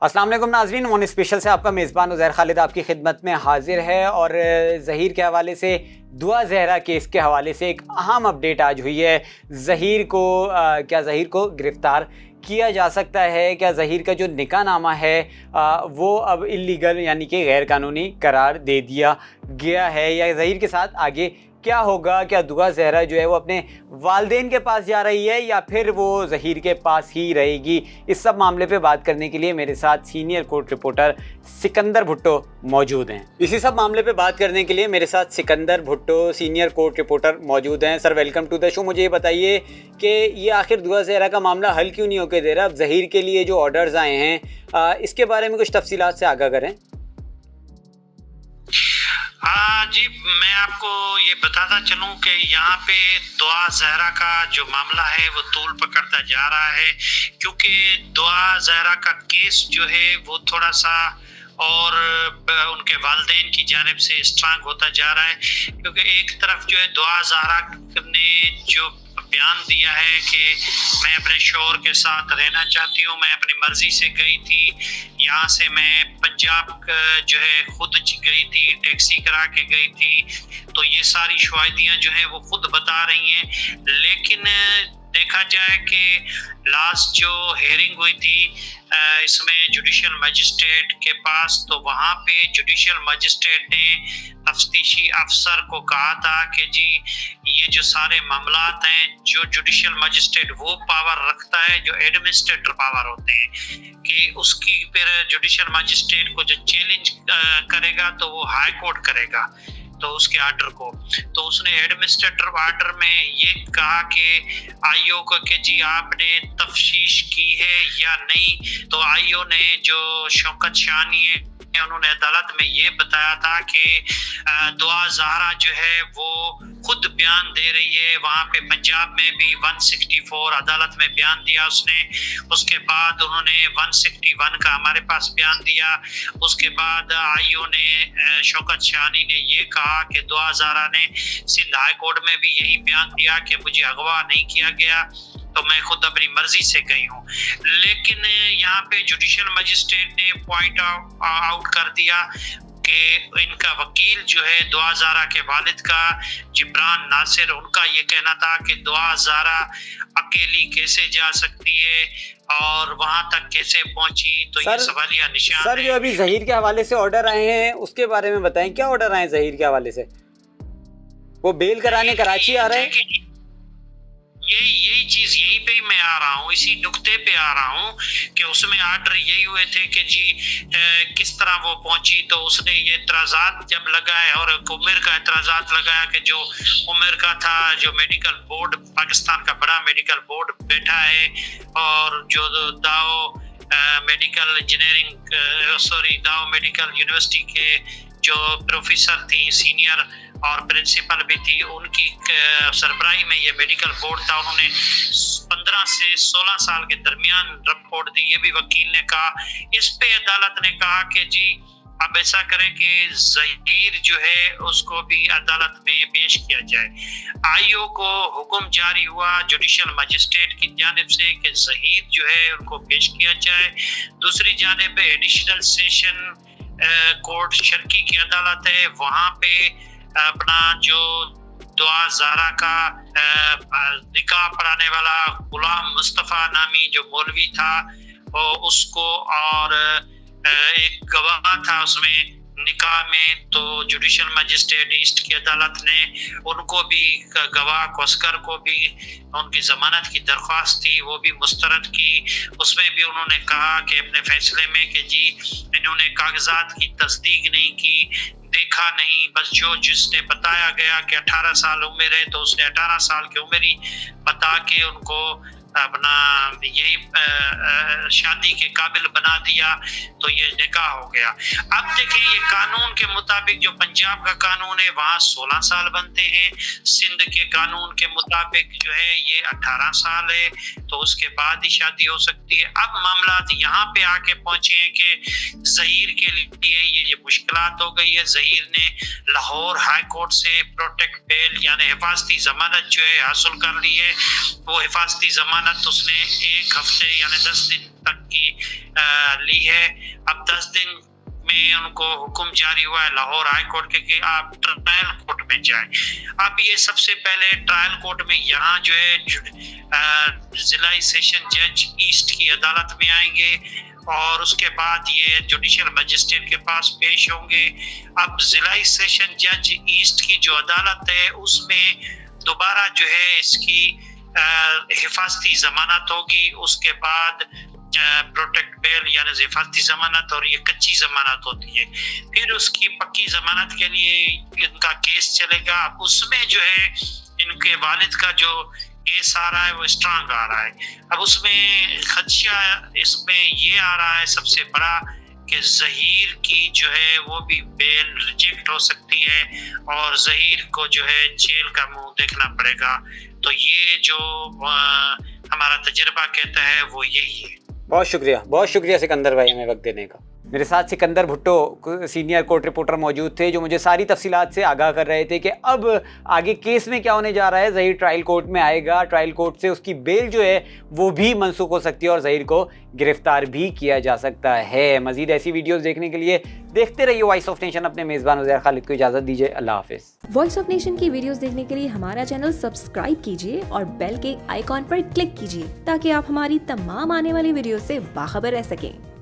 अस्सलाम वालेकुम नाज़रीन, वन स्पेशल से आपका मेज़बान उज़ैर खालिद आपकी खिदमत में हाजिर है। और ज़हीर के हवाले से, दुआ ज़हरा केस के हवाले से एक अहम अपडेट आज हुई है। क्या ज़हीर को गिरफ़्तार किया जा सकता है? क्या ज़हीर का जो निकाह नामा है वो अब इल्लीगल यानी कि गैर कानूनी करार दे दिया गया है, या ज़हीर के साथ आगे क्या होगा? क्या दुआ ज़हरा जो है वो अपने वालिदैन के पास जा रही है या फिर वो ज़हीर के पास ही रहेगी? इस सब मामले पे बात करने के लिए मेरे साथ senior court reporter Sikandar Bhutto मौजूद हैं। इसी सब मामले पे बात करने के लिए मेरे साथ Sikandar Bhutto senior court reporter मौजूद हैं। Sir, welcome to the show. मुझे ये बताइए कि ये आखिर दुआ ज़हरा का मामला हल क्यों नहीं होकर दे रहा? अब ज़हीर के लिए जो ऑर्डर्स आए हैं इसके बारे में कुछ तफसीलात से आगाह करें। जी, मैं आपको ये बताता चलूं कि यहाँ पे दुआ ज़हरा का जो मामला है वो तूल पकड़ता जा रहा है, क्योंकि दुआ ज़हरा का केस जो है वो थोड़ा सा और उनके वालिदैन की जानिब से स्ट्रांग होता जा रहा है। क्योंकि एक तरफ जो है दुआ ज़हरा ने जो बयान दिया है कि मैं अपने शौहर के साथ रहना चाहती हूँ, मैं अपनी मर्जी से गई थी, यहाँ से मैं पंजाब जो है खुद गई थी, टैक्सी करा के गई थी, तो ये सारी शवाहिदियाँ जो है वो खुद बता रही हैं। लेकिन देखा जाए कि लास्ट जो हेयरिंग हुई थी इसमें जुडिशल मजिस्ट्रेट के पास, तो वहाँ पे जुडिशल मजिस्ट्रेट ने तफ्तीशी अफसर को कहा था कि जी ये जो सारे मामलात हैं, जो जुडिशल मजिस्ट्रेट वो पावर रखता है जो एडमिनिस्ट्रेटर पावर होते हैं, कि उसकी फिर जुडिशल मजिस्ट्रेट को जो चैलेंज करेगा तो वो हाई कोर्ट करेगा तो उसके आर्डर को। तो उसने एडमिनिस्ट्रेटर आर्डर में ये कहा कि आईओ को कि जी आपने तफ्तीश की है या नहीं। तो आईओ ने जो शौकत शानी है उन्होंने अदालत में ये बताया था कि दुआ ज़हरा जो है वो खुद बयान दे रही है। वहाँ पे पंजाब में भी 164 अदालत में बयान दिया उसने, उसके बाद उन्होंने 161 का हमारे पास बयान दिया। उसके बाद आईओ ने शौकत शानी ने ये कहा कि दुआ ज़हरा ने सिंध हाई कोर्ट में भी यही बयान दिया कि मुझे अगवा नहीं किया गया, तो मैं खुद अपनी मर्जी से गई हूँ। लेकिन यहाँ पे जुडिशल मजिस्ट्रेट ने पॉइंट आउट कर दिया कि इनका वकील जो है दुआ ज़हरा के वालिद का जिब्रान नासिर, उनका ये कहना था कि दुआ ज़हरा अकेली कैसे जा सकती है और वहां तक कैसे पहुंची। तो ये सवालिया निशान सर, जो अभी ज़हीर के हवाले से ऑर्डर आए हैं उसके बारे में बताएं। क्या ऑर्डर आए ज़हीर के हवाले से? वो बेल कराने कराची आ रहे हैं? यही चीज यहीं पे ही मैं आ रहा हूँ, इसी नुक्ते पे आ रहा हूँ कि उसमें आर्डर यही हुए थे कि जी किस तरह वो पहुंची। तो उसने ये एतराज़ात जब लगाए और उमर का एतराज़ात लगाया कि जो उमर का था, जो मेडिकल बोर्ड पाकिस्तान का बड़ा मेडिकल बोर्ड बैठा है और जो दाओ मेडिकल इंजीनियरिंग दाओ मेडिकल यूनिवर्सिटी के जो प्रोफेसर थी सीनियर और प्रिंसिपल भी थी, उनकी सरबराही में ये मेडिकल बोर्ड था। उन्होंने 15 से 16 साल के दरमियान रिपोर्ट दी। ये भी वकील ने कहा। इस पे अदालत ने कहा कि जी अब ऐसा करें कि ज़हीर जो है उसको भी अदालत में पेश किया जाए। आईओ को हुक्म जारी हुआ जुडिशल मजिस्ट्रेट की जानिब से कि ज़हीर जो है उनको पेश किया जाए। दूसरी जानिब एडिशनल सेशन कोर्ट शर्की की अदालत है, वहाँ पे अपना जो दुआ ज़हरा का निकाह पढ़ाने वाला गुलाम मुस्तफ़ा नामी जो मौलवी था उसको, और एक गवाह था उसमें निकाह में, तो जुडिशल मजिस्ट्रेट ईस्ट की अदालत ने उनको भी, गवाह को अस्कर को भी उनकी ज़मानत की दरख्वास्त थी, वो भी मुस्तरद की। उसमें भी उन्होंने कहा कि अपने फैसले में कि जी इन्होंने कागजात की तस्दीक नहीं की, देखा नहीं, बस जो जिसने बताया गया कि 18 साल उम्र है तो उसने 18 साल की उम्र ही बता के उनको अपना यही शादी के काबिल बना दिया, तो ये निकाह हो गया। अब देखें ये कानून के मुताबिक, जो पंजाब का कानून है वहाँ 16 साल बनते हैं, सिंध के कानून के मुताबिक जो है ये 18 साल है, तो उसके बाद ही शादी हो सकती है। अब मामला यहाँ पे आके पहुंचे हैं कि ज़हीर के लिए ये मुश्किलात हो गई है। ज़हीर ने लाहौर हाई कोर्ट से प्रोटेक्ट बेल यानी हिफाजती जमानत जो है हासिल कर ली है। वो हिफाजती जमानत जमानत उसने 1 हफ्ते यानी 10 दिन तक की ली है। अब 10 दिन में उनको हुक्म जारी हुआ है लाहौर हाई कोर्ट के कि आप ट्रायल कोर्ट में जाएं। अब ये सबसे पहले ट्रायल कोर्ट में यहाँ जो है जिला सेशन जज ईस्ट की अदालत में आएंगे और उसके बाद ये जुडिशियल मजिस्ट्रेट के पास पेश होंगे। अब जिला सेशन जज ईस्ट की जो अदालत है उसमें दोबारा जो है इसकी हिफाजती जमानत होगी, उसके बाद प्रोटेक्ट बेल यानी हिफाजती जमानत, और ये कच्ची जमानत होती है। फिर उसकी पक्की जमानत के लिए इनका केस चलेगा। अब उसमें जो है इनके वालिद का जो केस आ रहा है वो स्ट्रांग आ रहा है। अब उसमें खदशा इसमें ये आ रहा है सबसे बड़ा कि ज़हीर की जो है वो भी बेल रिजेक्ट हो सकती है और ज़हीर को जो है जेल का मुंह देखना पड़ेगा। तो ये जो हमारा तजुर्बा कहता है वो यही है। बहुत शुक्रिया सिकंदर भाई हमें वक्त देने का। मेरे साथ Sikandar Bhutto senior court reporter मौजूद थे जो मुझे सारी तफसीलात से आगाह कर रहे थे कि अब आगे केस में क्या होने जा रहा है। ज़हीर ट्रायल कोर्ट में आएगा, ट्रायल कोर्ट से उसकी बेल जो है वो भी मनसूख हो सकती है और ज़हीर को गिरफ्तार भी किया जा सकता है। मज़ीद ऐसी वीडियोस देखने के लिए देखते रहिए वॉइस ऑफ नेशन। अपने मेज़बान उज़ैर खालिद को इजाज़त दीजिए। अल्लाह हाफ़िज़। वॉइस ऑफ नेशन की वीडियोस देखने के लिए हमारा चैनल सब्सक्राइब कीजिए और बेल के आइकॉन पर क्लिक कीजिए ताकि आप हमारी तमाम आने वाली वीडियो से बाखबर रह सकें।